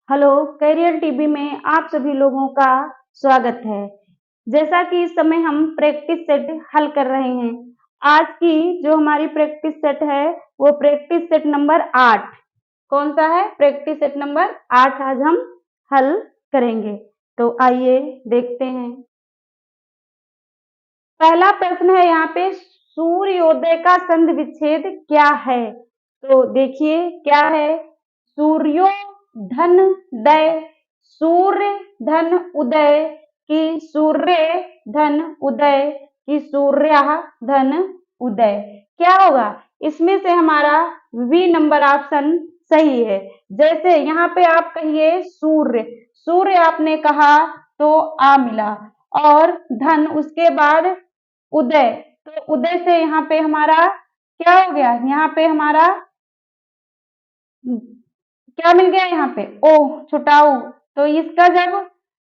Hello, career TV में आप सभी लोगों का स्वागत है। जैसा कि इस समय हम प्रैक्टिस सेट हल कर रहे हैं। आज की जो हमारी प्रैक्टिस सेट है वो प्रैक्टिस सेट नंबर 8। कौन सा है? प्रैक्टिस सेट नंबर 8 आज हम हल करेंगे। तो आइए देखते हैं। पहला प्रश्न है यहाँ पे, सूर्योदय का संधि विच्छेद क्या है? तो देखिए क्या है। सूर्यो धन दय, सूर्य धन उदय की सूर्य धन उदय की सूर्य धन उदय। क्या होगा इसमें से? हमारा बी नंबर ऑप्शन सही है। जैसे यहाँ पे आप कहिए सूर्य, सूर्य आपने कहा तो आ मिला, और धन उसके बाद उदय, तो उदय से यहाँ पे हमारा क्या हो गया? यहाँ पे हमारा क्या मिल गया? यहाँ पे ओ, छोटा ऊ। तो इसका जब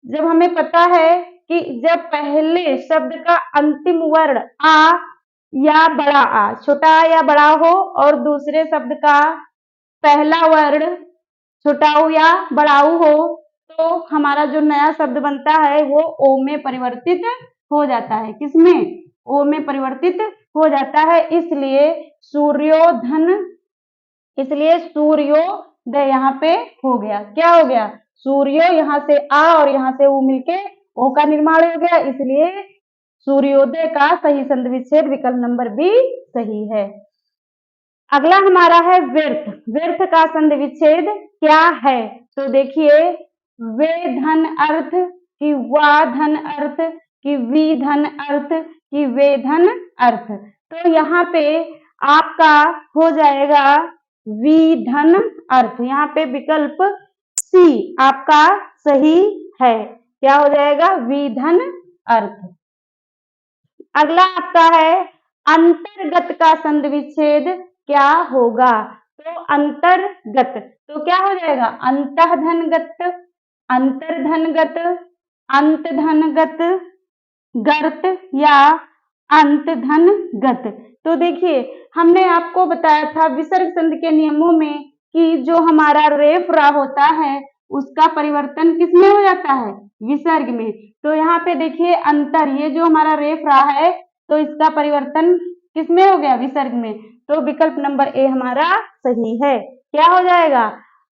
जब हमें पता है कि जब पहले शब्द का अंतिम वर्ण आ या बड़ा आ, छोटा आ या बड़ा हो, और दूसरे शब्द का पहला वर्ण छोटा ऊ या बड़ा ऊ हो, तो हमारा जो नया शब्द बनता है वो ओ में परिवर्तित हो जाता है। किसमें? ओ में परिवर्तित हो जाता है। इसलिए सूर्योदय यहाँ पे हो गया। क्या हो गया? सूर्यो यहाँ से आ और यहाँ से ऊ मिलके ओ का निर्माण हो गया, इसलिए सूर्योदय का सही संधि विच्छेद विकल्प नंबर बी सही है। अगला हमारा है व्यर्थ। व्यर्थ का संधि विच्छेद क्या है? तो देखिए, वे धन अर्थ की वा धन अर्थ की वी धन अर्थ की वे धन अर्थ। तो यहाँ पे आपका हो जाएगा वी धन अर्थ। यहाँ पे विकल्प सी आपका सही है। क्या हो जाएगा? वी धन अर्थ। अगला आपका है अंतर्गत का संधि विच्छेद क्या होगा? तो अंतर्गत तो क्या हो जाएगा? अंतःधनगत, अंतर्धनगत, अंतधनगत, गर्त या अंतधनगत। तो देखिए, हमने आपको बताया था विसर्ग संधि के नियमों में कि जो हमारा रेफ रा होता है उसका परिवर्तन किसमें हो जाता है? विसर्ग में। तो यहाँ पे देखिए अंतर, ये जो हमारा रेफ रा है तो इसका परिवर्तन किसमें हो गया? विसर्ग में। तो विकल्प नंबर ए हमारा सही है। क्या हो जाएगा?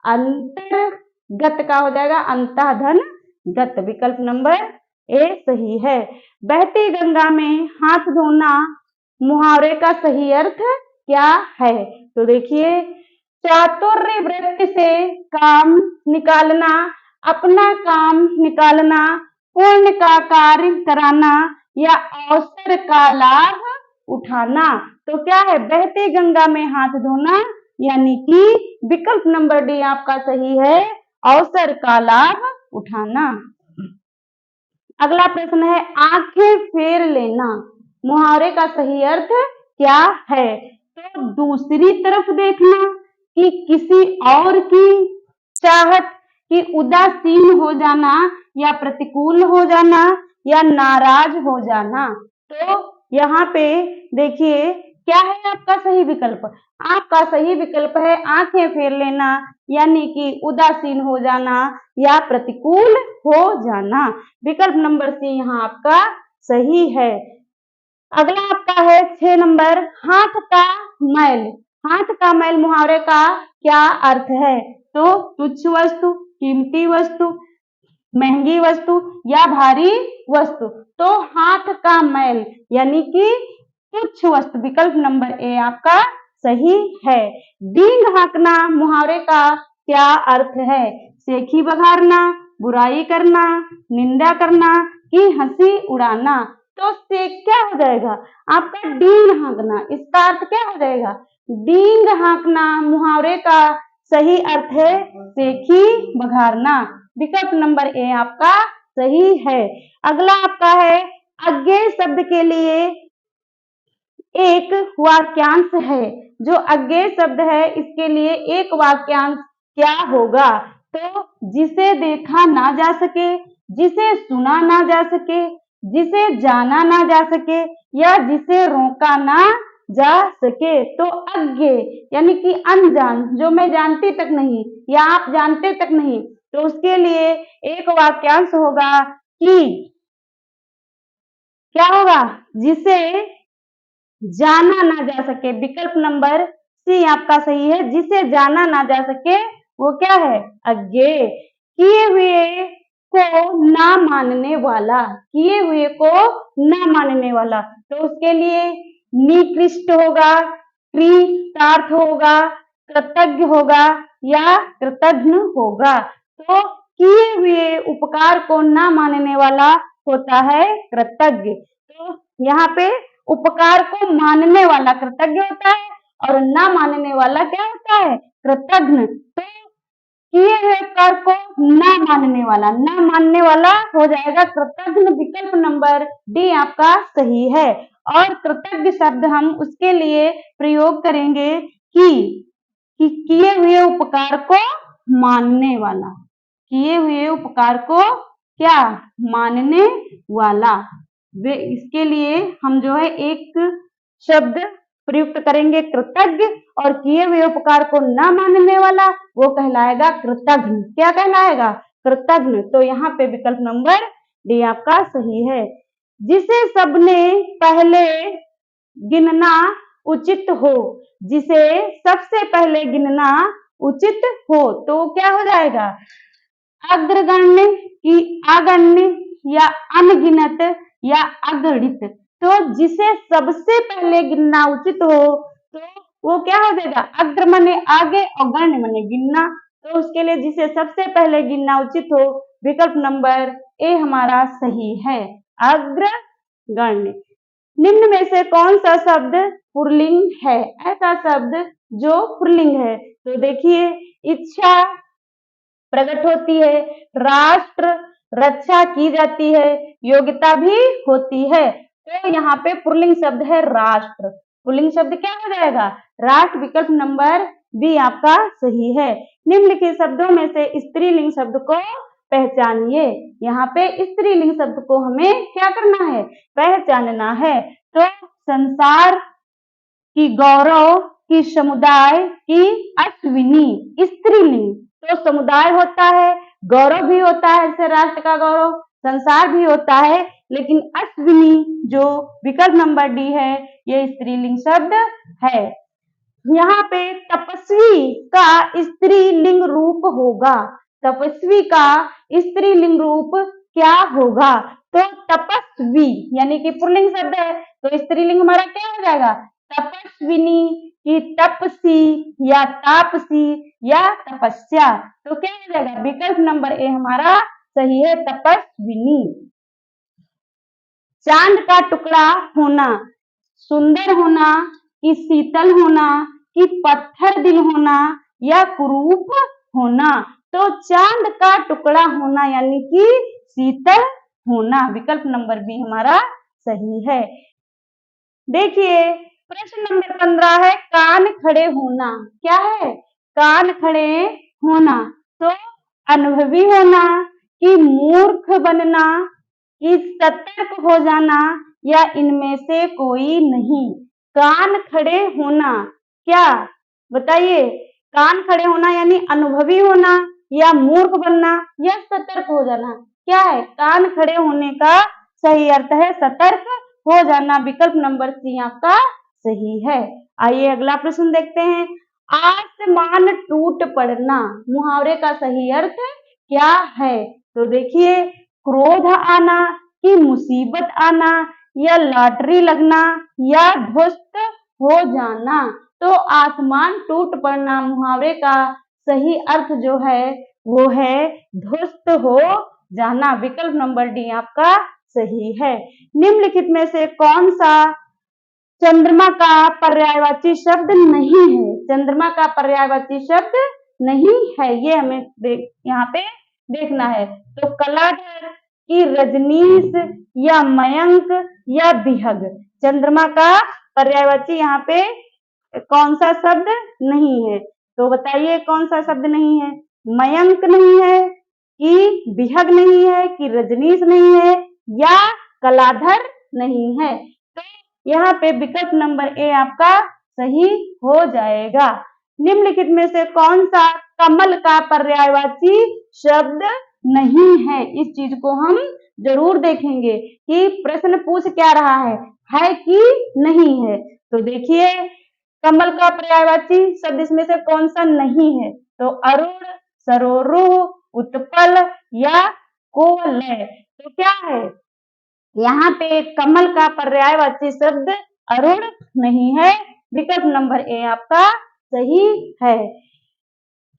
अंतर्गत का हो जाएगा अंतःधनगत। विकल्प नंबर ए सही है। बहती गंगा में हाथ धोना मुहावरे का सही अर्थ क्या है? तो देखिए, चातुर्य वृत्ति से काम निकालना, अपना काम निकालना, पुण्य का कार्य कराना या अवसर का लाभ उठाना। तो क्या है? बहती गंगा में हाथ धोना, यानी कि विकल्प नंबर डी आपका सही है, अवसर का लाभ उठाना। अगला प्रश्न है आंखें फेर लेना मुहावरे का सही अर्थ क्या है? तो दूसरी तरफ देखना, कि किसी और की चाहत, कि उदासीन हो जाना या प्रतिकूल हो जाना या नाराज हो जाना। तो यहाँ पे देखिए क्या है आपका सही विकल्प? आपका सही विकल्प है आंखें फेर लेना, यानी कि उदासीन हो जाना या प्रतिकूल हो जाना। विकल्प नंबर सी यहाँ आपका सही है। अगला आपका है 6 नंबर, हाथ का मैल। हाथ का मैल मुहावरे का क्या अर्थ है? तो तुच्छ वस्तु, कीमती वस्तु, महंगी वस्तु या भारी वस्तु। तो हाथ का मैल यानी कि तुच्छ वस्तु। विकल्प नंबर ए आपका सही है। डींग हाँकना मुहावरे का क्या अर्थ है? सेखी बघारना, बुराई करना, निंदा करना कि हंसी उड़ाना। तो से क्या हो जाएगा आपका? डींग हाँकना। इसका अर्थ क्या हो जाएगा? डींग हाँकना मुहावरे का सही अर्थ है सेखी बघारना। विकल्प नंबर ए आपका सही है। अगला आपका है अज्ञेय शब्द के लिए एक वाक्यांश है। जो अज्ञेय शब्द है इसके लिए एक वाक्यांश क्या होगा? तो जिसे देखा ना जा सके, जिसे सुना ना जा सके, जिसे जाना ना जा सके या जिसे रोका ना जा सके। तो अज्ञेय यानी कि अनजान, जो मैं जानती तक नहीं या आप जानते तक नहीं, तो उसके लिए एक वाक्यांश होगा कि क्या होगा, जिसे जाना ना जा सके। विकल्प नंबर सी आपका सही है, जिसे जाना ना जा सके वो क्या है, अज्ञेय। किए हुए को ना मानने वाला, किए हुए को ना मानने वाला, तो उसके लिए निकृष्ट होगा, कृतार्थ होगा, कृतज्ञ होगा या कृतघ्न होगा। तो किए हुए उपकार को ना मानने वाला होता है कृतज्ञ। तो यहाँ पे उपकार को मानने वाला कृतज्ञ होता है और ना मानने वाला क्या होता है, कृतघ्न। तो किए हुए उपकार को ना मानने वाला, ना मानने वाला हो जाएगा कृतघ्न। विकल्प नंबर डी आपका सही है। और कृतज्ञ शब्द हम उसके लिए प्रयोग करेंगे कि किए हुए उपकार को मानने वाला, किए हुए उपकार को क्या, मानने वाला। वे इसके लिए हम जो है एक शब्द प्रयुक्त करेंगे कृतज्ञ, और किए हुए उपकार को ना मानने वाला वो कहलाएगा कृतघ्न। क्या कहलाएगा, कृतघ्न। तो यहाँ पे विकल्प नंबर डी आपका सही है। जिसे सबने पहले गिनना उचित हो, जिसे सबसे पहले गिनना उचित हो, तो क्या हो जाएगा, अग्रगण्य की अगण्य या अनगिनत या अगणित। तो जिसे सबसे पहले गिनना उचित हो तो वो क्या हो जाएगा, अग्र माने आगे और गण्य माने गिनना। तो उसके लिए जिसे सबसे पहले गिनना उचित हो, विकल्प नंबर ए हमारा सही है, अग्रगण्य। निम्न में से कौन सा शब्द पुल्लिंग है, ऐसा शब्द जो पुल्लिंग है। तो देखिए, इच्छा प्रकट होती है, राष्ट्र रक्षा की जाती है, योग्यता भी होती है। तो यहाँ पे पुल्लिंग शब्द है राष्ट्र। पुल्लिंग शब्द क्या हो जाएगा, राष्ट्र। विकल्प नंबर बी आपका सही है। निम्नलिखित शब्दों में से स्त्रीलिंग शब्द को पहचानिए। यहाँ पे स्त्रीलिंग शब्द को हमें क्या करना है, पहचानना है। तो संसार की, गौरव की, समुदाय की, अश्विनी, स्त्रीलिंग। तो समुदाय होता है, गौरव भी होता है, जैसे राष्ट्र का गौरव, संसार भी होता है, लेकिन अश्विनी जो विकल्प नंबर डी है ये स्त्रीलिंग शब्द है। यहाँ पे तपस्वी का स्त्रीलिंग रूप होगा, तपस्वी का स्त्रीलिंग रूप क्या होगा, तो तपस्वी यानी कि पुल्लिंग शब्द है, तो स्त्रीलिंग हमारा क्या हो जाएगा, तपस्विनी की तपसी या तापसी या तपस्या। तो क्या हो जाएगा, विकल्प नंबर ए हमारा सही है, तपस्विनी। चांद का टुकड़ा होना, सुंदर होना, कि शीतल होना, कि पत्थर दिल होना या कुरूप होना। तो चांद का टुकड़ा होना यानी कि शीतल होना, विकल्प नंबर बी हमारा सही है। देखिए प्रश्न नंबर 15 है, कान खड़े होना। क्या है, कान खड़े होना। तो अनुभवी होना, कि मूर्ख बनना, कि सतर्क हो जाना या इनमें से कोई नहीं। कान खड़े होना क्या, बताइए, कान खड़े होना यानी अनुभवी होना या मूर्ख बनना या सतर्क हो जाना। क्या है, कान खड़े होने का सही अर्थ है सतर्क हो जाना। विकल्प नंबर सी आपका सही है। आइए अगला प्रश्न देखते हैं। आसमान टूट पड़ना, मुहावरे का सही अर्थ क्या है। तो देखिए, क्रोध आना, कि मुसीबत आना या लॉटरी लगना या ध्वस्त हो जाना। तो आसमान टूट पड़ना मुहावरे का सही अर्थ जो है वो है ध्वस्त हो जाना। विकल्प नंबर डी आपका सही है। निम्नलिखित में से कौन सा चंद्रमा का पर्यायवाची शब्द नहीं है, चंद्रमा का पर्यायवाची शब्द नहीं है, ये हमें यहाँ पे देखना है। तो कलाधर, कि रजनीश या मयंक या बिहग। चंद्रमा का पर्यायवाची यहाँ पे कौन सा शब्द नहीं है, तो बताइए कौन सा शब्द नहीं है। मयंक नहीं है, कि बिहग नहीं है, कि रजनीश नहीं है या कलाधर नहीं है। तो यहाँ पे विकल्प नंबर ए आपका सही हो जाएगा। निम्नलिखित में से कौन सा कमल का पर्यायवाची शब्द नहीं है। इस चीज को हम जरूर देखेंगे कि प्रश्न पूछ क्या रहा है कि नहीं है। तो देखिए कमल का पर्यायवाची शब्द इसमें से कौन सा नहीं है, तो अरुण, सरोरुह, उत्पल या कोवलय। तो क्या है यहाँ पे कमल का पर्यायवाची शब्द अरुण नहीं है। विकल्प नंबर ए आपका सही है।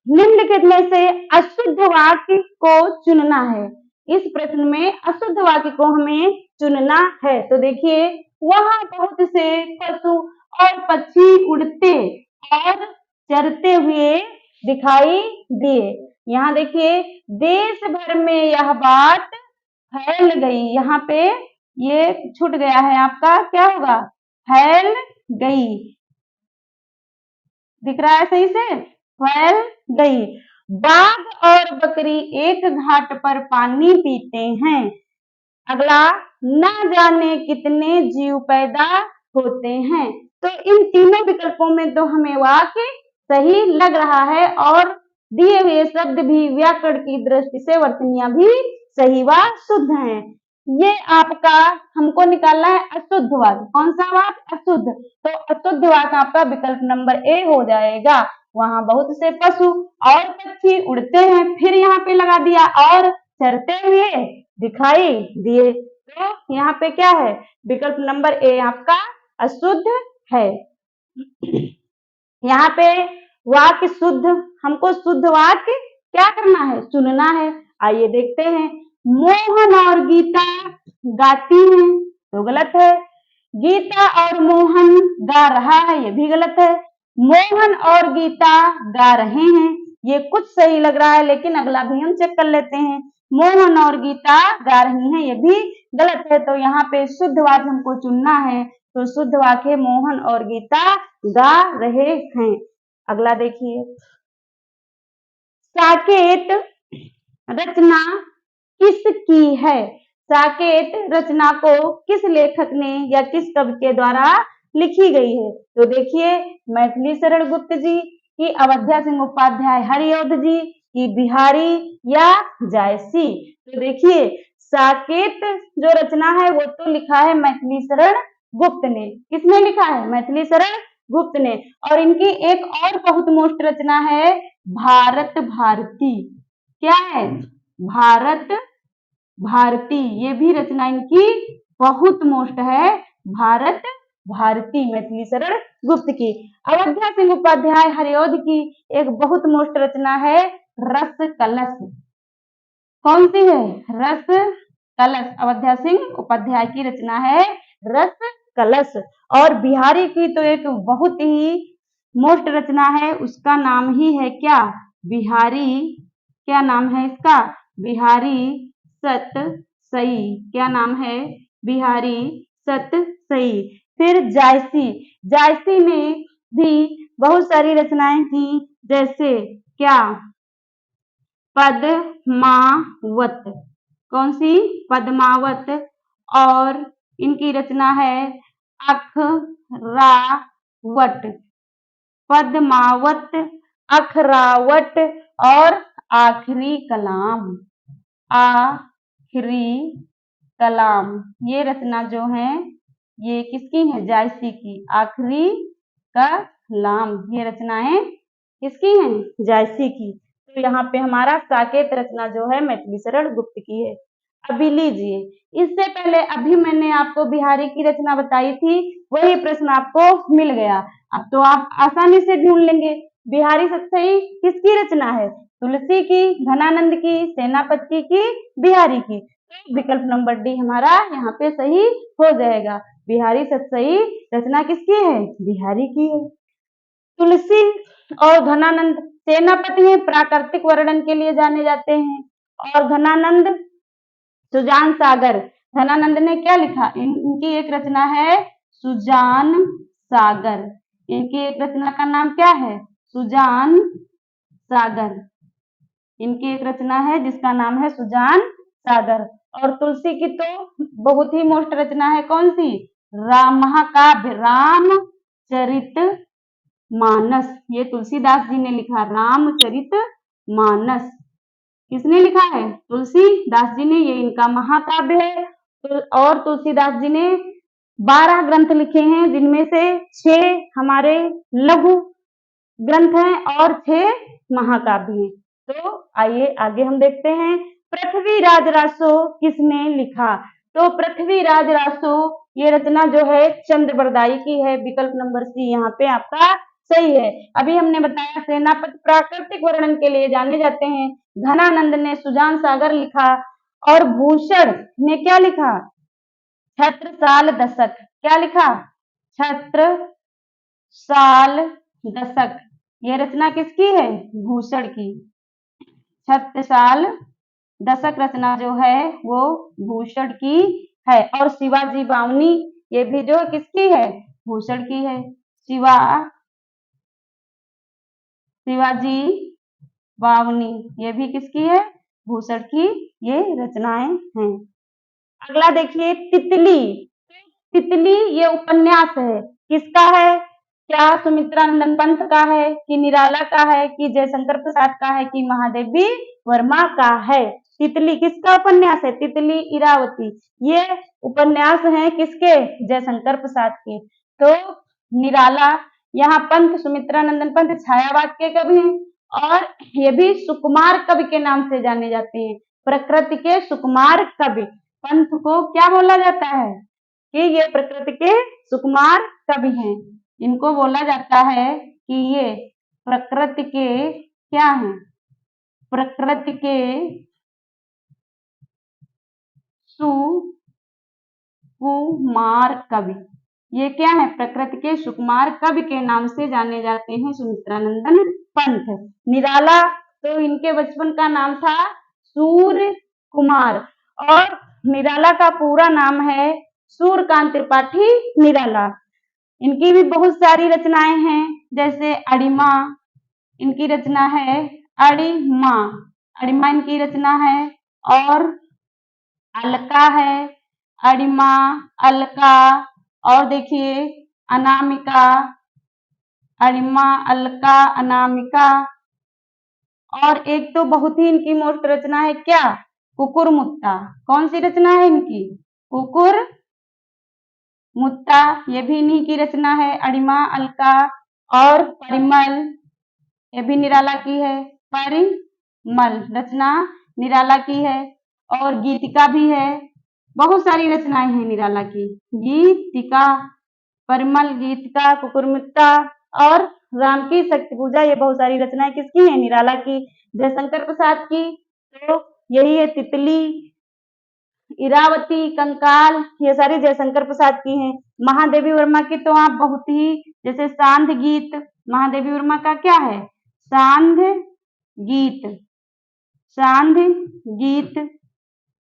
निम्नलिखित में से अशुद्ध वाक्य को चुनना है। इस प्रश्न में अशुद्ध वाक्य को हमें चुनना है। तो देखिए वहां बहुत से पशु और पक्षी उड़ते और चरते हुए दिखाई दिए। यहाँ देखिए देश भर में यह बात फैल गई। यहाँ पे ये छूट गया है आपका, क्या होगा, फैल गई। दिख रहा है सही से, फैल गई। बाघ और बकरी एक घाट पर पानी पीते हैं। अगला, न जाने कितने जीव पैदा होते हैं। तो इन तीनों विकल्पों में तो हमें वाक्य सही लग रहा है और दिए हुए शब्द भी व्याकरण की दृष्टि से वर्तनीय भी सही व शुद्ध हैं। ये आपका हमको निकालना है अशुद्ध वाक्य। कौन सा वाक्य, अशुद्ध। तो अशुद्ध वाक्य आपका विकल्प नंबर ए हो जाएगा। वहां बहुत से पशु और पक्षी उड़ते हैं, फिर यहाँ पे लगा दिया और चरते हुए दिखाई दिए। तो यहाँ पे क्या है, विकल्प नंबर ए आपका अशुद्ध है। यहाँ पे वाक्य शुद्ध, हमको शुद्ध वाक्य क्या करना है, चुनना है। आइए देखते हैं। मोहन और गीता गाती हैं, तो गलत है। गीता और मोहन गा रहा है, ये भी गलत है। मोहन और गीता गा रहे हैं, ये कुछ सही लग रहा है, लेकिन अगला भी हम चेक कर लेते हैं। मोहन और गीता गा रही हैं, ये भी गलत है। तो यहाँ पे शुद्ध वाक्य हमको चुनना है। तो शुद्ध वाक्य मोहन और गीता गा रहे हैं। अगला देखिए, साकेत रचना किसकी है। साकेत रचना को किस लेखक ने या किस कवि के द्वारा लिखी गई है। तो देखिए मैथिली शरण गुप्त जी की, अवध्या सिंह उपाध्याय हरिऔध जी की, बिहारी या जायसी। तो देखिए साकेत जो रचना है वो तो लिखा है मैथिली शरण गुप्त ने। किसने लिखा है, मैथिली शरण गुप्त ने। और इनकी एक और बहुत मोस्ट रचना है भारत भारती। क्या है, भारत भारती। ये भी रचना इनकी बहुत मोस्ट है, भारत भारती, मैथिली शरण गुप्त की। अवध्या सिंह उपाध्याय हरिऔध की एक बहुत मोस्ट रचना है रस कलश। कौन सी है, रस कलश। अवध्या सिंह उपाध्याय की रचना है रस कलश। और बिहारी की तो एक बहुत ही मोस्ट रचना है, उसका नाम ही है क्या, बिहारी। क्या नाम है इसका, बिहारी सत सई। क्या नाम है, बिहारी सत सई। फिर जायसी, जायसी ने भी बहुत सारी रचनाएं की, जैसे क्या, पद्मावत। कौन सी, पद्मावत। और इनकी रचना है अखरावट। पद्मावत, अखरावट और आखिरी कलाम। आखिरी कलाम, ये रचना जो है ये किसकी है, जायसी की। आखिरी कलाम, ये रचनाएं किसकी हैं, जायसी की। तो यहाँ पे हमारा साकेत रचना जो है मैथिली शरण गुप्त की है। अभी लीजिए, इससे पहले अभी मैंने आपको बिहारी की रचना बताई थी, वही प्रश्न आपको मिल गया। अब तो आप आसानी से ढूंढ लेंगे बिहारी सतसई किसकी रचना है, तुलसी की, घनानंद की, सेनापति की, बिहारी की। तो विकल्प नंबर डी हमारा यहाँ पे सही हो जाएगा। बिहारी सतसई रचना किसकी है, बिहारी की है। तुलसी और घनानंद सेनापति हैं, प्राकृतिक वर्णन के लिए जाने जाते हैं। और घनानंद सुजान सागर। घनानंद ने क्या लिखा, इनकी एक रचना है सुजान सागर। इनकी एक रचना का नाम क्या है, सुजान सागर। इनकी एक रचना है जिसका नाम है सुजान सागर। और तुलसी की तो बहुत ही मोस्ट रचना है, कौन सी, राम महाकाव्य रामचरित मानस। ये तुलसीदास जी ने लिखा रामचरित मानस किसने लिखा है? तुलसीदास जी ने। ये इनका महाकाव्य है। और तुलसीदास जी ने 12 ग्रंथ लिखे हैं, जिनमें से 6 हमारे लघु ग्रंथ हैं और 6 महाकाव्य हैं। तो आइए आगे हम देखते हैं, पृथ्वीराज रासो किसने लिखा? तो पृथ्वीराज रासो ये रचना जो है चंद्रबरदाई की है। विकल्प नंबर सी यहाँ पे आपका सही है। अभी हमने बताया सेनापति प्राकृतिक वर्णन के लिए जाने जाते हैं। घनानंद ने सुजान सागर लिखा और भूषण ने क्या लिखा? छत्रसाल दशक। क्या लिखा? छत्रसाल दशक। यह रचना किसकी है? भूषण की। छत्रसाल दशक रचना जो है वो भूषण की है। और शिवाजी बावनी ये भी जो किसकी है? भूषण की है। शिवाजी बावनी ये भी किसकी है? भूषण की ये रचनाएं हैं। अगला देखिए, तितली। तितली ये उपन्यास है, किसका है? क्या सुमित्रानंदन पंत का है कि निराला का है कि जयशंकर प्रसाद का है कि महादेवी वर्मा का है? तितली किसका उपन्यास है? तितली इरावती। ये उपन्यास है किसके? जयशंकर प्रसाद के। तो निराला, यहाँ पंत सुमित्रानंदन पंत छायावाद के कवि हैं और ये भी सुकुमार कवि के नाम से जाने जाते हैं। प्रकृति के सुकुमार कवि। पंत को क्या बोला जाता है? कि ये प्रकृति के सुकुमार कवि हैं। इनको बोला जाता है कि ये प्रकृति के क्या हैं? प्रकृति के सुकुमार कवि। ये क्या है? प्रकृति के सुकुमार कवि के नाम से जाने जाते हैं सुमित्रानंदन पंत। निराला, तो इनके बचपन का नाम था सूर्य कुमार और निराला का पूरा नाम है सूर्यकांत त्रिपाठी निराला। इनकी भी बहुत सारी रचनाएं हैं, जैसे अड़िमा इनकी रचना है। अड़िमा अड़िमा इनकी रचना है। और अलका है। अड़िमा, अलका, और देखिए अनामिका। अड़िमा, अलका, अनामिका। और एक तो बहुत ही इनकी मोस्ट रचना है क्या? कुकुर मुत्ता। कौन सी रचना है इनकी? कुकुर मुत्ता। ये भी इन्हीं की रचना है। अड़िमा, अलका और परिमल ये भी निराला की है। परिमल रचना निराला की है। और गीतिका भी है। बहुत सारी रचनाएं हैं निराला की। गीतिका, परिमल, गीतिका, कुकुरमुत्ता और राम की शक्ति पूजा, ये बहुत सारी रचनाएं किसकी हैं? निराला की। जयशंकर प्रसाद की तो यही है तितली, इरावती, कंकाल, ये सारी जयशंकर प्रसाद की हैं। महादेवी वर्मा की तो आप बहुत ही, जैसे सांध गीत, महादेवी वर्मा का क्या है? सांध गीत। सांध गीत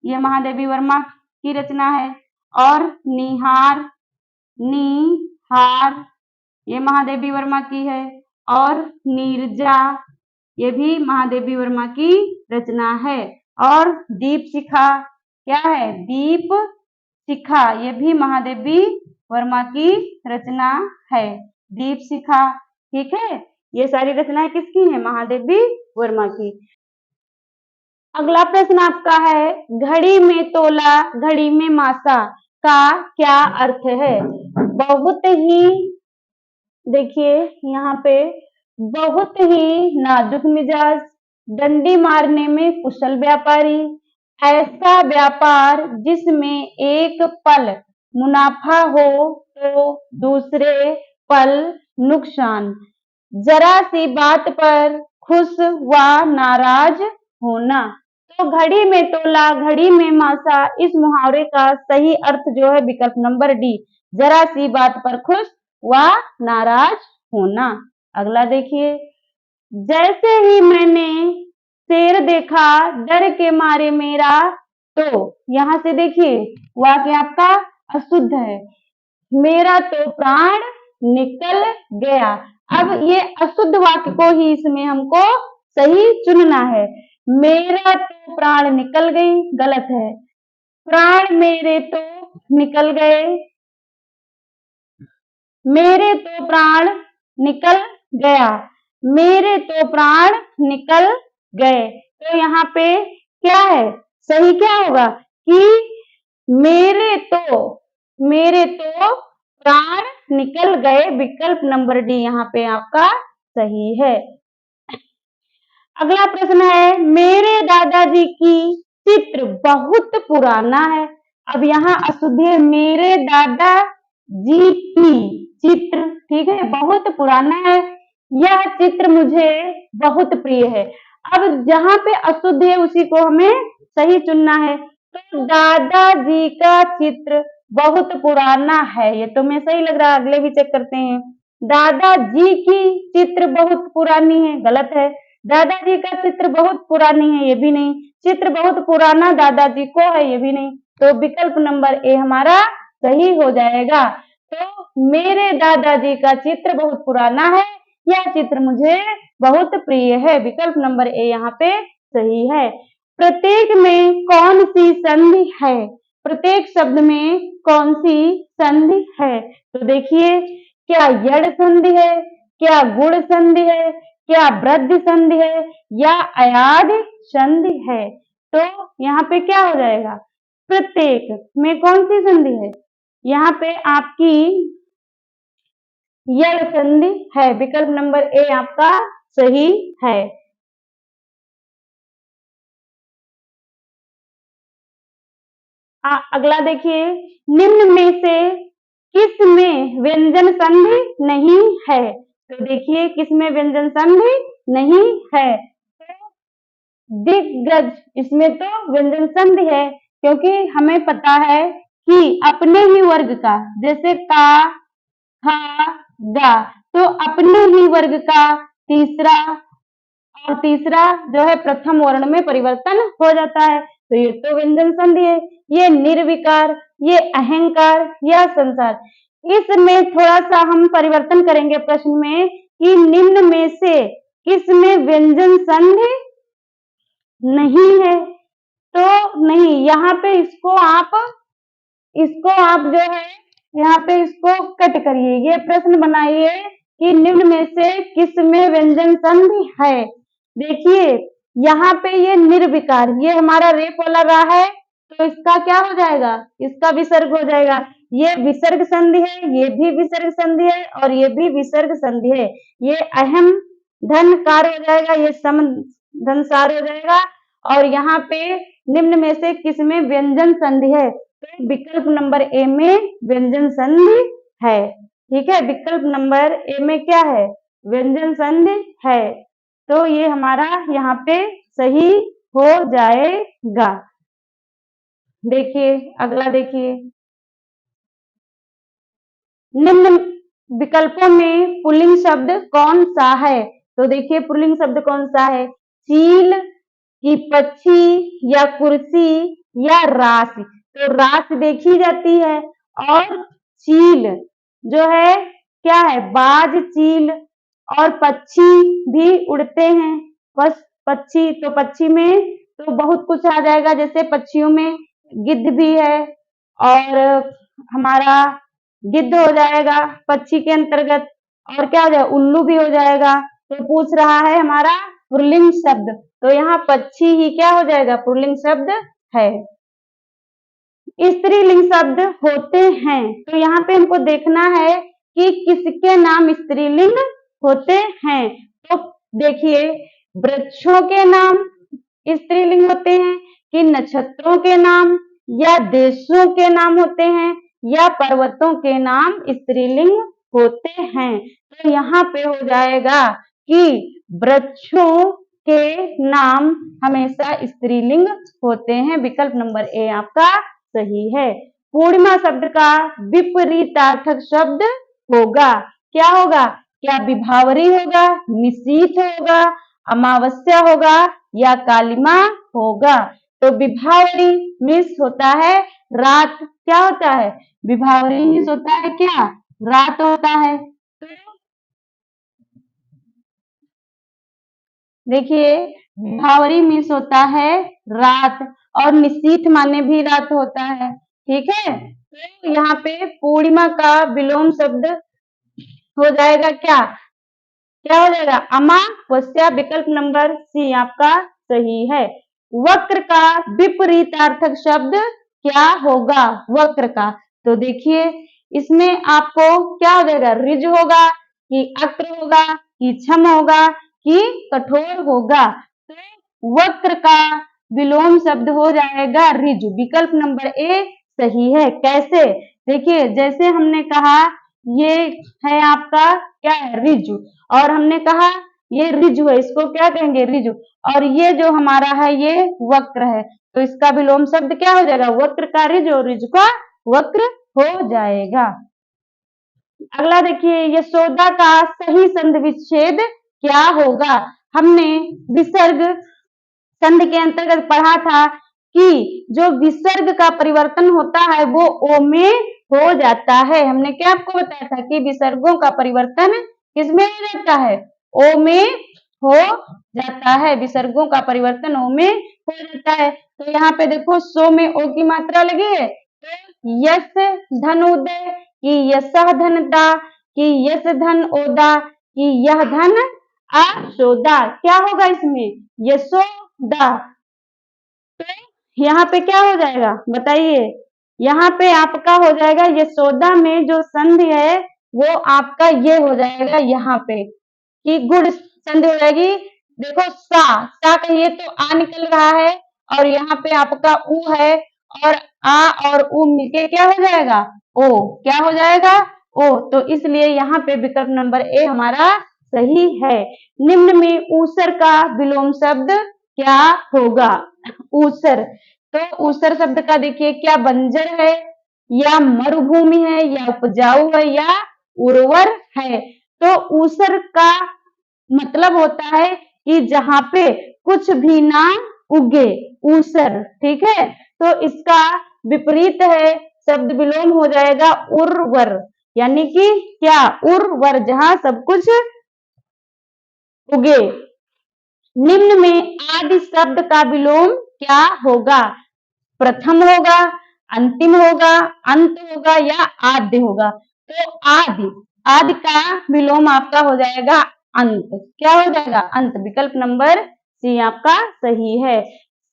ये महादेवी वर्मा की रचना है। और निहार ये महादेवी वर्मा की है। और नीरजा ये भी महादेवी वर्मा की रचना है। और दीप शिखा क्या है? दीप शिखा ये भी महादेवी वर्मा की रचना है। दीप शिखा, ठीक है। ये सारी रचनाएं किसकी हैं? महादेवी वर्मा की। अगला प्रश्न आपका है, घड़ी में तोला घड़ी में मासा का क्या अर्थ है? बहुत ही, देखिए यहाँ पे, बहुत ही नाजुक मिजाज, डंडी मारने में कुशल व्यापारी, ऐसा व्यापार जिसमें एक पल मुनाफा हो तो दूसरे पल नुकसान, जरा सी बात पर खुश व नाराज होना। तो घड़ी में तोला घड़ी में मासा, इस मुहावरे का सही अर्थ जो है विकल्प नंबर डी, जरा सी बात पर खुश व नाराज होना। अगला देखिए, जैसे ही मैंने शेर देखा डर के मारे मेरा, तो यहाँ से देखिए वाक्य आपका अशुद्ध है। मेरा तो प्राण निकल गया। अब ये अशुद्ध वाक्य को ही इसमें हमको सही चुनना है। मेरा तो प्राण निकल गई गलत है। प्राण मेरे तो निकल गए, मेरे तो प्राण निकल गया। मेरे तो प्राण निकल गए। तो यहाँ पे क्या है, सही क्या होगा कि मेरे तो प्राण निकल गए, विकल्प नंबर डी यहाँ पे आपका सही है। अगला प्रश्न है, मेरे दादाजी की चित्र बहुत पुराना है। अब यहाँ अशुद्ध है, मेरे दादा जी की चित्र, ठीक है, बहुत पुराना है, यह चित्र मुझे बहुत प्रिय है। अब जहाँ पे अशुद्ध है उसी को हमें सही चुनना है। तो दादाजी का चित्र बहुत पुराना है, ये तो मैं सही लग रहा है, अगले भी चेक करते हैं। दादाजी की चित्र बहुत पुरानी है, गलत है। दादाजी का चित्र बहुत पुरानी है, ये भी नहीं। चित्र बहुत पुराना दादाजी को है, ये भी नहीं। तो विकल्प नंबर ए हमारा सही हो जाएगा। तो मेरे दादाजी का चित्र बहुत पुराना है, यह चित्र मुझे बहुत प्रिय है, विकल्प नंबर ए यहाँ पे सही है। प्रत्येक में कौन सी संधि है, प्रत्येक शब्द में कौन सी संधि है? तो देखिए, क्या यड़ संधि है, क्या गुण संधि है, क्या वृद्धि संधि है, या अयाद संधि है? तो यहाँ पे क्या हो जाएगा, प्रत्येक में कौन सी संधि है? यहाँ पे आपकी यड़ संधि है, विकल्प नंबर ए आपका सही है। अगला देखिए, निम्न में से किस में व्यंजन संधि नहीं है? तो देखिए, किस में व्यंजन संधि नहीं है? तो दिग्गज, इसमें तो व्यंजन संधि है, क्योंकि हमें पता है कि अपने ही वर्ग का, जैसे का, हा, गा, तो अपने ही वर्ग का तीसरा और तीसरा जो है प्रथम वर्ण में परिवर्तन हो जाता है, तो ये तो व्यंजन संधि है। ये निर्विकार, ये अहंकार, यह संसार, इसमें थोड़ा सा हम परिवर्तन करेंगे प्रश्न में कि निम्न में से किसमें व्यंजन संधि नहीं है? तो नहीं, यहाँ पे इसको आप जो है यहाँ पे इसको कट करिए, ये प्रश्न बनाइए कि निम्न में से किस में व्यंजन संधि है। देखिए, यहाँ पे ये निर्विकार, ये हमारा रेप वाला रहा है, तो इसका क्या हो जाएगा, इसका विसर्ग हो जाएगा। ये विसर्ग संधि है, ये भी विसर्ग संधि है, और ये भी विसर्ग संधि है। ये अहम धन कार हो जाएगा, ये सम धनसार हो जाएगा। और यहाँ पे निम्न में से किस में व्यंजन संधि है? तो विकल्प नंबर ए में व्यंजन संधि है, ठीक है। विकल्प नंबर ए में क्या है, व्यंजन संधि है। तो ये हमारा यहाँ पे सही हो जाएगा। देखिए, अगला देखिए, निम्न विकल्पों में पुल्लिंग शब्द कौन सा है? तो देखिए, पुल्लिंग शब्द कौन सा है, चील की पक्षी या कुर्सी या राशि? तो राशि देखी जाती है, और चील जो है क्या है, बाज, चील, और पक्षी भी उड़ते हैं, बस पक्षी, तो पक्षी में तो बहुत कुछ आ जाएगा, जैसे पक्षियों में गिद्ध भी है, और हमारा गिद्ध हो जाएगा पक्षी के अंतर्गत, और क्या हो जाएगा, उल्लू भी हो जाएगा। तो पूछ रहा है हमारा पुल्लिंग शब्द, तो यहाँ पक्षी ही क्या हो जाएगा, पुल्लिंग शब्द है। स्त्रीलिंग शब्द होते हैं, तो यहाँ पे हमको देखना है कि किसके नाम स्त्रीलिंग होते हैं। तो देखिए, वृक्षों के नाम स्त्रीलिंग होते हैं, कि नक्षत्रों के नाम, या देशों के नाम होते हैं, या पर्वतों के नाम स्त्रीलिंग होते हैं? तो यहाँ पे हो जाएगा कि वृक्षों के नाम हमेशा स्त्रीलिंग होते हैं, विकल्प नंबर ए आपका सही है। पूर्णिमा शब्द का विपरीतार्थक शब्द होगा, क्या होगा, क्या विभावरी होगा, निशीथ होगा, अमावस्या होगा, या कालिमा होगा? तो विभावरी मिस होता है रात, क्या होता है, विभावरी मिस होता है क्या, रात होता है। देखिए, विभावरी मिस होता है रात, और निशीथ माने भी रात होता है, ठीक है। तो यहाँ पे पूर्णिमा का विलोम शब्द हो जाएगा क्या, क्या हो जाएगा? अमावस्या। विकल्प नंबर सी आपका सही है। वक्र का विपरीतार्थक शब्द क्या होगा? वक्र का, तो देखिए इसमें आपको क्या हो जाएगा? ऋज होगा कि अक्र होगा कि क्षम होगा कि कठोर होगा? तो वक्र का विलोम शब्द हो जाएगा ऋज। विकल्प नंबर ए सही है। कैसे? देखिए जैसे हमने कहा ये है आपका क्या है? ऋज, और हमने कहा ये ऋजु है, इसको क्या कहेंगे? ऋजु। और ये जो हमारा है ये वक्र है, तो इसका विलोम शब्द क्या हो जाएगा? वक्र का ऋज और ऋजु का वक्र हो जाएगा। अगला देखिए, यशोदा का सही संधि विच्छेद क्या होगा? हमने विसर्ग संधि के अंतर्गत पढ़ा था कि जो विसर्ग का परिवर्तन होता है वो ओ में हो जाता है। हमने क्या आपको बताया था कि विसर्गों का परिवर्तन किसमें हो जाता है? ओ में हो जाता है। विसर्गों का परिवर्तन ओ में हो जाता है। तो यहाँ पे देखो सो में ओ की मात्रा लगी है, तो यस धन उदय कि यशः धनता कि यस धन ओदा कि यह धन आशोदा। क्या होगा इसमें? यशोदा। तो यहाँ पे क्या हो जाएगा बताइए? यहाँ पे आपका हो जाएगा यशोदा में जो संधि है वो आपका ये हो जाएगा यहाँ पे कि गुड़ संधि हो जाएगी। देखो सा कहिए तो आ निकल रहा है, और यहाँ पे आपका उ है, और आ और उ मिलके क्या हो जाएगा? ओ। क्या हो जाएगा? ओ। तो इसलिए यहाँ पे विकल्प नंबर ए हमारा सही है। निम्न में ऊसर का विलोम शब्द क्या होगा? ऊसर, तो ऊसर शब्द का देखिए क्या बंजर है या मरुभूमि है या उपजाऊ है या उर्वर है? तो ऊसर का मतलब होता है कि जहां पे कुछ भी ना उगे, ऊसर। ठीक है, तो इसका विपरीत है, शब्द विलोम हो जाएगा उर्वर, यानी कि क्या? उर्वर, जहां सब कुछ उगे। निम्न में आदि शब्द का विलोम क्या होगा? प्रथम होगा, अंतिम होगा, अंत होगा या आद्य होगा? तो आदि, आदि का विलोम आपका हो जाएगा अंत। क्या हो जाएगा? अंत। विकल्प नंबर सी आपका सही है।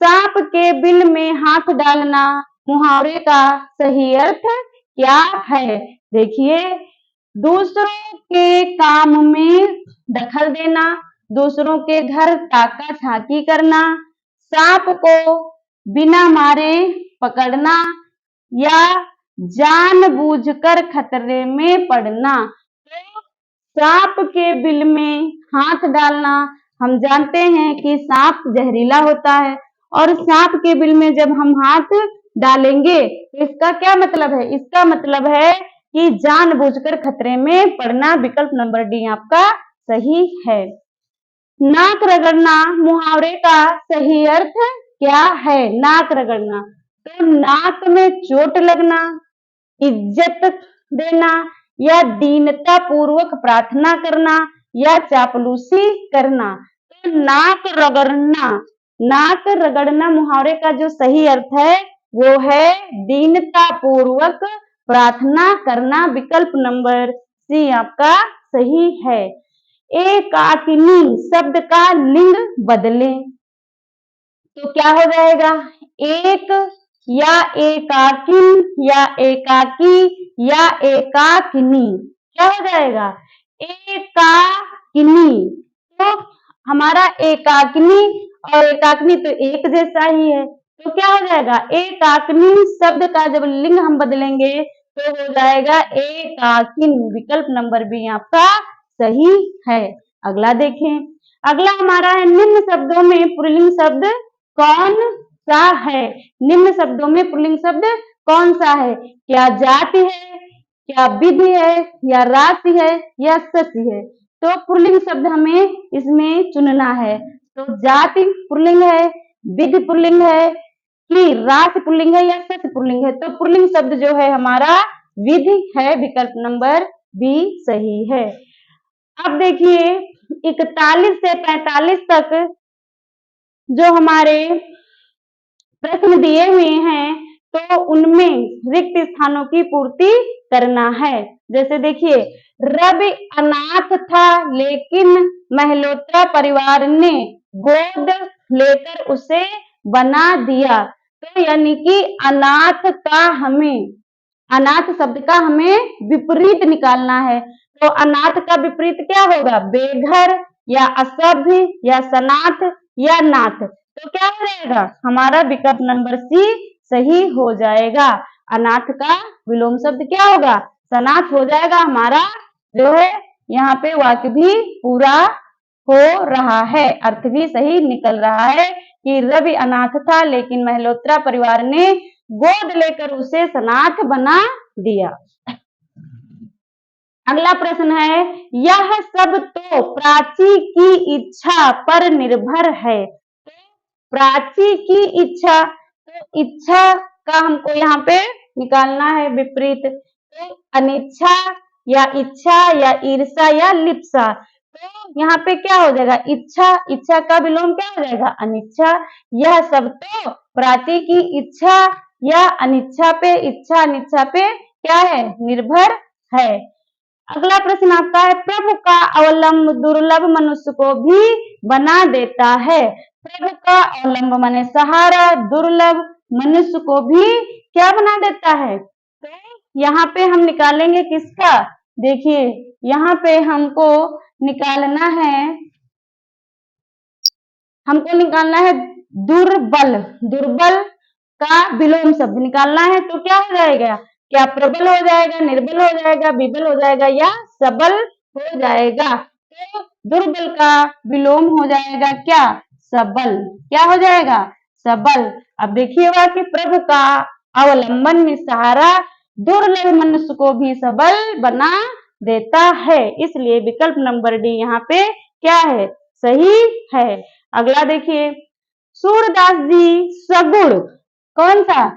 सांप के बिल में हाथ डालना मुहावरे का सही अर्थ क्या है? देखिए, दूसरों के काम में दखल देना, दूसरों के घर ताका झाकी करना, सांप को बिना मारे पकड़ना या जानबूझकर खतरे में पड़ना। तो सांप के बिल में हाथ डालना, हम जानते हैं कि सांप जहरीला होता है, और सांप के बिल में जब हम हाथ डालेंगे तो इसका क्या मतलब है? इसका मतलब है कि जानबूझकर खतरे में पड़ना। विकल्प नंबर डी आपका सही है। नाक रगड़ना मुहावरे का सही अर्थ क्या है? नाक रगड़ना, तो नाक में चोट लगना, इज्जत देना या दीनता पूर्वक प्रार्थना करना या चापलूसी करना। तो नाक रगड़ना, नाक रगड़ना मुहावरे का जो सही अर्थ है वो है दीनता पूर्वक प्रार्थना करना। विकल्प नंबर सी आपका सही है। एकाकिनी शब्द का लिंग बदलें, तो क्या हो जाएगा? एक या एकाकिन या एकाकी या एकाकिनी। क्या हो जाएगा? एकाकिनी। तो हमारा एकाकिनी और एकाकिनी तो एक जैसा ही है, तो क्या हो जाएगा? एकाकिनी शब्द का जब लिंग हम बदलेंगे तो हो जाएगा एकाकिन। विकल्प नंबर बी आपका सही है। अगला देखें, अगला हमारा है निम्न शब्दों में पुल्लिंग शब्द कौन सा है? निम्न शब्दों में पुल्लिंग शब्द कौन सा है? क्या जाति है, क्या विधि है, या राशि है, या शशि है? तो पुल्लिंग शब्द हमें इसमें चुनना है। तो जाति पुल्लिंग है, विधि पुल्लिंग है, कि राशि पुल्लिंग है, या शशि पुल्लिंग है? तो पुल्लिंग शब्द जो है हमारा विधि है। विकल्प नंबर बी सही है। अब देखिए 41 से 45 तक जो हमारे प्रश्न दिए हुए हैं, तो उनमें रिक्त स्थानों की पूर्ति करना है। जैसे देखिए, रवि अनाथ था लेकिन मेहलोत्रा परिवार ने गोद लेकर उसे बना दिया। तो यानी कि अनाथ शब्द का हमें विपरीत निकालना है। तो अनाथ का विपरीत क्या होगा? बेघर या असभ्य या सनाथ या नाथ। तो क्या हो जाएगा? हमारा विकल्प नंबर सी सही हो जाएगा। अनाथ का विलोम शब्द क्या होगा? सनाथ हो जाएगा। हमारा जो है यहाँ पे वाक्य भी पूरा हो रहा है, अर्थ भी सही निकल रहा है कि रवि अनाथ था लेकिन मेहलोत्रा परिवार ने गोद लेकर उसे सनाथ बना दिया। अगला प्रश्न है, यह सब तो प्राची की इच्छा पर निर्भर है। तो प्राची की इच्छा, तो इच्छा का हमको यहाँ पे निकालना है विपरीत। तो अनिच्छा या इच्छा या ईर्षा या लिप्सा। तो यहाँ पे क्या हो जाएगा? इच्छा का विलोम क्या हो जाएगा? अनिच्छा। यह सब तो प्राची की इच्छा या अनिच्छा पे, इच्छा अनिच्छा पे क्या है? निर्भर है। अगला प्रश्न आपका है, प्रभु का अवलंब दुर्लभ मनुष्य को भी बना देता है। प्रभु का अवलंब माने सहारा, दुर्लभ मनुष्य को भी क्या बना देता है? तो यहाँ पे हम निकालेंगे किसका? देखिए, यहाँ पे हमको निकालना है दुर्बल का विलोम शब्द निकालना है। तो क्या हो जाएगा? क्या प्रबल हो जाएगा, निर्बल हो जाएगा, विबल हो जाएगा या सबल हो जाएगा? तो दुर्बल का विलोम हो जाएगा क्या? सबल। क्या हो जाएगा? सबल। अब देखिएगा कि प्रभु का अवलंबन में सहारा दुर्लभ मनुष्य को भी सबल बना देता है, इसलिए विकल्प नंबर डी यहाँ पे क्या है? सही है। अगला देखिए, सूरदास जी सगुण, कौन सा?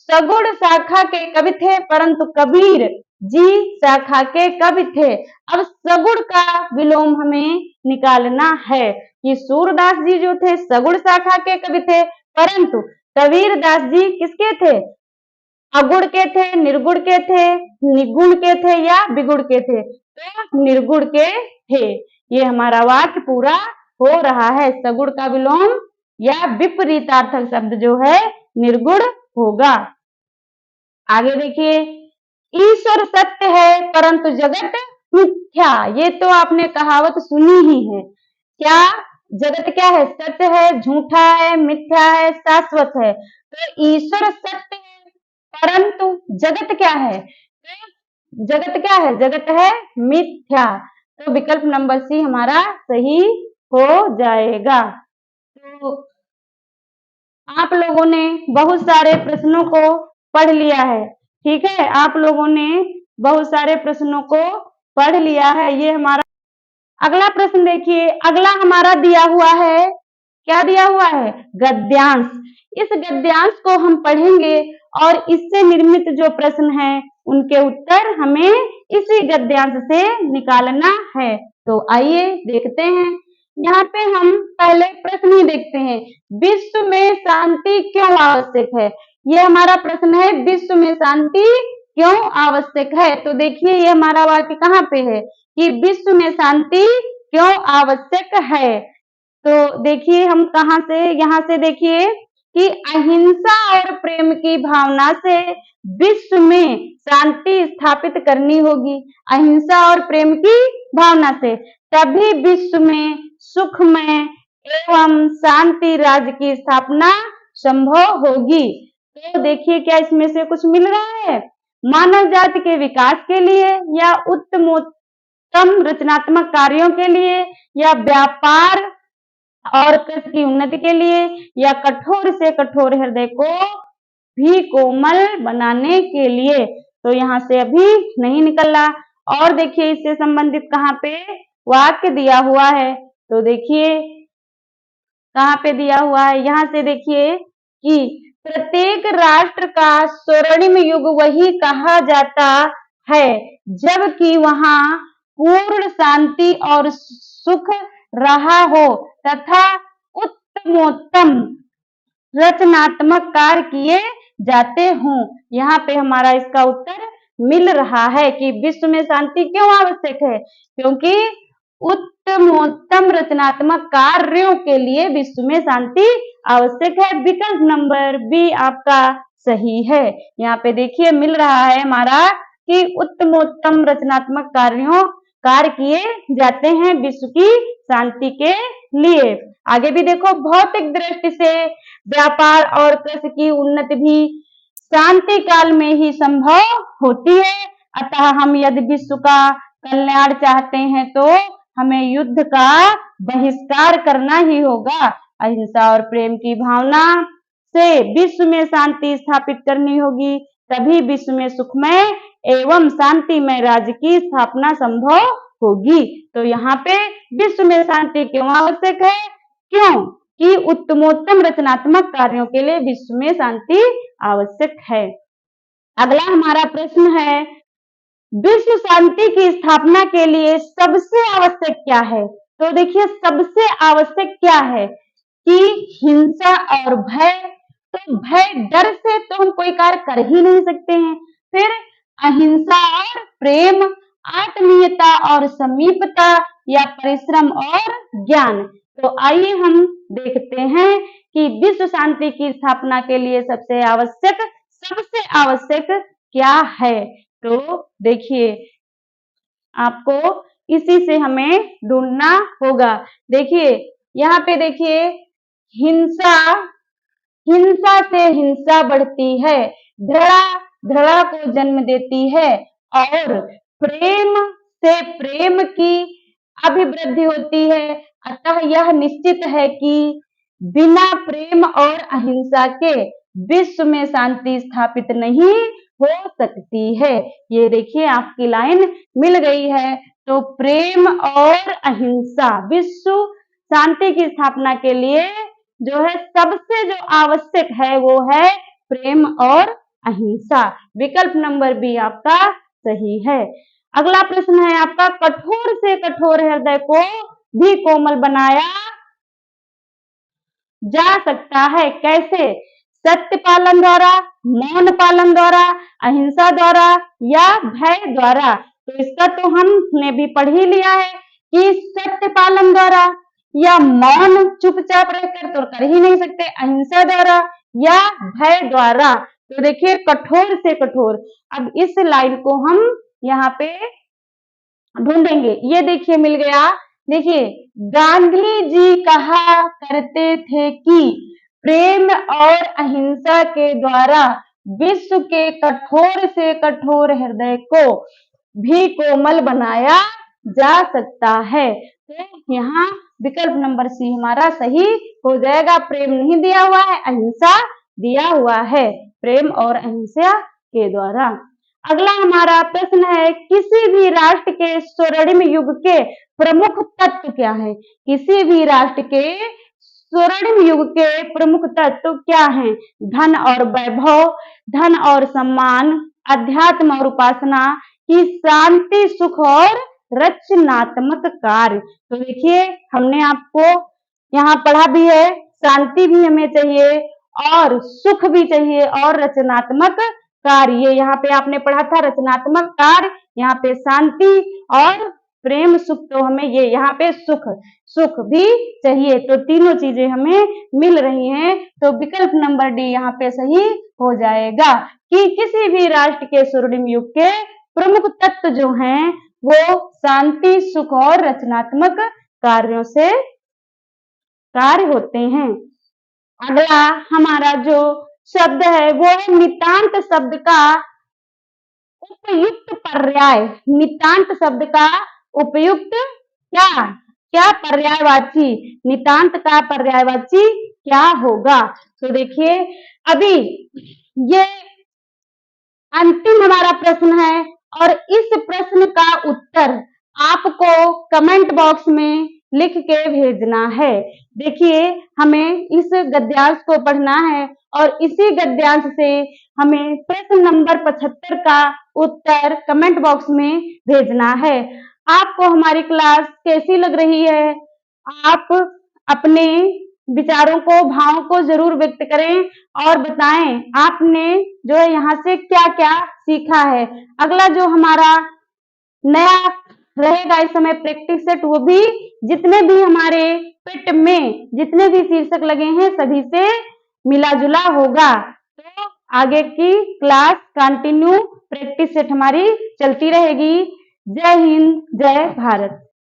सगुण शाखा के कवि थे परंतु कबीर जी शाखा के कवि थे। अब सगुण का विलोम हमें निकालना है कि सूरदास जी जो थे सगुण शाखा के कवि थे, परंतु कबीर दास जी किसके थे? अगुण के थे, निर्गुण के थे, निगुण के थे या विगुण के थे? तो निर्गुण के थे। ये हमारा वाक्य पूरा हो रहा है। सगुण का विलोम या विपरीतार्थक शब्द जो है निर्गुण होगा। आगे देखिए, ईश्वर सत्य है परंतु जगत मिथ्या। ये तो आपने कहावत सुनी ही है। क्या जगत क्या है? सत्य है, झूठा है, मिथ्या है, शाश्वत है। तो ईश्वर सत्य है परंतु जगत क्या है? जगत क्या है? जगत है मिथ्या। तो विकल्प नंबर सी हमारा सही हो जाएगा। तो आप लोगों ने बहुत सारे प्रश्नों को पढ़ लिया है, ठीक है? आप लोगों ने बहुत सारे प्रश्नों को पढ़ लिया है। ये हमारा अगला प्रश्न देखिए, अगला हमारा दिया हुआ है, क्या दिया हुआ है? गद्यांश। इस गद्यांश को हम पढ़ेंगे और इससे निर्मित जो प्रश्न है उनके उत्तर हमें इसी गद्यांश से निकालना है। तो आइए देखते हैं। यहाँ पे हम पहले प्रश्न ही देखते हैं, विश्व में शांति क्यों आवश्यक है? ये हमारा प्रश्न है, विश्व में शांति क्यों आवश्यक है? तो देखिए, ये हमारा वाक्य कहाँ पे है कि विश्व में शांति क्यों आवश्यक है? तो देखिए हम कहाँ से, यहाँ से देखिए कि अहिंसा और प्रेम की भावना से विश्व में शांति स्थापित करनी होगी। अहिंसा और प्रेम की भावना से तभी विश्व में सुखमय एवं शांति राज्य की स्थापना संभव होगी। तो देखिए, क्या इसमें से कुछ मिल रहा है? मानव जाति के विकास के लिए या उत्तमोत्तम रचनात्मक कार्यों के लिए या व्यापार और कृषि की उन्नति के लिए या कठोर से कठोर हृदय को भी कोमल बनाने के लिए? तो यहाँ से अभी नहीं निकल रहा। और देखिए इससे संबंधित कहाँ पे वाक्य दिया हुआ है? तो देखिए कहाँ पे दिया हुआ है, यहाँ से देखिए कि प्रत्येक राष्ट्र का स्वर्णिम युग वही कहा जाता है जबकि वहां पूर्ण शांति और सुख रहा हो तथा उत्तमोत्तम रचनात्मक कार्य किए जाते हों। यहाँ पे हमारा इसका उत्तर मिल रहा है कि विश्व में शांति क्यों आवश्यक है, क्योंकि उत्तमोत्तम रचनात्मक कार्यों के लिए विश्व में शांति आवश्यक है। विकल्प नंबर बी आपका सही है। यहाँ पे देखिए मिल रहा है हमारा कि उत्तमोत्तम रचनात्मक कार्य किए जाते हैं विश्व की शांति के लिए। आगे भी देखो, भौतिक दृष्टि से व्यापार और कृषि की उन्नति भी शांति काल में ही संभव होती है। अतः हम यदि विश्व का कल्याण चाहते हैं तो हमें युद्ध का बहिष्कार करना ही होगा। अहिंसा और प्रेम की भावना से विश्व में शांति स्थापित करनी होगी, तभी विश्व में सुखमय एवं शांतिमय राज्य की स्थापना संभव होगी। तो यहाँ पे विश्व में शांति क्यों आवश्यक है, क्यों कि उत्तमोत्तम रचनात्मक कार्यों के लिए विश्व में शांति आवश्यक है। अगला हमारा प्रश्न है, विश्व शांति की स्थापना के लिए सबसे आवश्यक क्या है। तो देखिए सबसे आवश्यक क्या है कि हिंसा और भय। तो भय, डर से तो हम कोई कार्य कर ही नहीं सकते हैं। फिर अहिंसा और प्रेम, आत्मीयता और समीपता, या परिश्रम और ज्ञान। तो आइए हम देखते हैं कि विश्व शांति की स्थापना के लिए सबसे आवश्यक क्या है। तो देखिए आपको इसी से हमें ढूंढना होगा। देखिए यहाँ पे देखिए, हिंसा से हिंसा बढ़ती है, घृणा को जन्म देती है, और प्रेम से प्रेम की अभिवृद्धि होती है। अतः यह निश्चित है कि बिना प्रेम और अहिंसा के विश्व में शांति स्थापित नहीं हो सकती है। ये देखिए आपकी लाइन मिल गई है। तो प्रेम और अहिंसा विश्व शांति की स्थापना के लिए जो है सबसे जो आवश्यक है वो है प्रेम और अहिंसा। विकल्प नंबर बी आपका सही है। अगला प्रश्न है आपका, कठोर से कठोर हृदय को भी कोमल बनाया जा सकता है, कैसे। सत्य पालन द्वारा, मौन पालन द्वारा, अहिंसा द्वारा, या भय द्वारा। तो इसका तो हमने भी पढ़ ही लिया है कि सत्य पालन द्वारा, या मौन चुपचाप रहकर तो कर ही नहीं सकते, अहिंसा द्वारा या भय द्वारा। तो देखिए कठोर से कठोर, अब इस लाइन को हम यहाँ पे ढूंढेंगे। ये देखिए मिल गया। देखिए गांधी जी कहा करते थे कि प्रेम और अहिंसा के द्वारा विश्व के कठोर से कठोर हृदय को भी कोमल बनाया जा सकता है। तो यहाँ विकल्प नंबर सी हमारा सही हो जाएगा। प्रेम नहीं दिया हुआ है, अहिंसा दिया हुआ है, प्रेम और अहिंसा के द्वारा। अगला हमारा प्रश्न है, किसी भी राष्ट्र के स्वर्णिम युग के प्रमुख तत्व क्या है। किसी भी राष्ट्र के स्वर्णिम युग के प्रमुख तत्व क्या हैं। धन और वैभव, धन और सम्मान, अध्यात्म और उपासना, की शांति, सुख और रचनात्मक कार्य। तो देखिए हमने आपको यहाँ पढ़ा भी है, शांति भी हमें चाहिए और सुख भी चाहिए और रचनात्मक कार्य। ये यहाँ पे आपने पढ़ा था रचनात्मक कार्य, यहाँ पे शांति और प्रेम, सुख। तो हमें ये यहाँ पे सुख भी चाहिए। तो तीनों चीजें हमें मिल रही हैं। तो विकल्प नंबर डी यहाँ पे सही हो जाएगा कि किसी भी राष्ट्र के स्वर्णिम युग के प्रमुख तत्व जो हैं वो शांति, सुख और रचनात्मक कार्यों से कार्य होते हैं। अगला हमारा जो शब्द है वो है नितांत शब्द का उपयुक्त पर्याय। नितांत शब्द का उपयुक्त क्या पर्यायवाची, नितांत का पर्यायवाची क्या होगा। तो देखिए अभी ये अंतिम हमारा प्रश्न है और इस प्रश्न का उत्तर आपको कमेंट बॉक्स में लिख के भेजना है। देखिए हमें इस गद्यांश को पढ़ना है और इसी गद्यांश से हमें प्रश्न नंबर 75 का उत्तर कमेंट बॉक्स में भेजना है। आपको हमारी क्लास कैसी लग रही है, आप अपने विचारों को, भावों को जरूर व्यक्त करें और बताएं आपने जो है यहाँ से क्या क्या सीखा है। अगला जो हमारा नया रहेगा इस समय प्रैक्टिस सेट, वो भी जितने भी हमारे पेट में जितने भी शीर्षक लगे हैं सभी से मिला जुला होगा। तो आगे की क्लास कंटिन्यू प्रैक्टिस सेट हमारी चलती रहेगी। जय हिंद, जय भारत।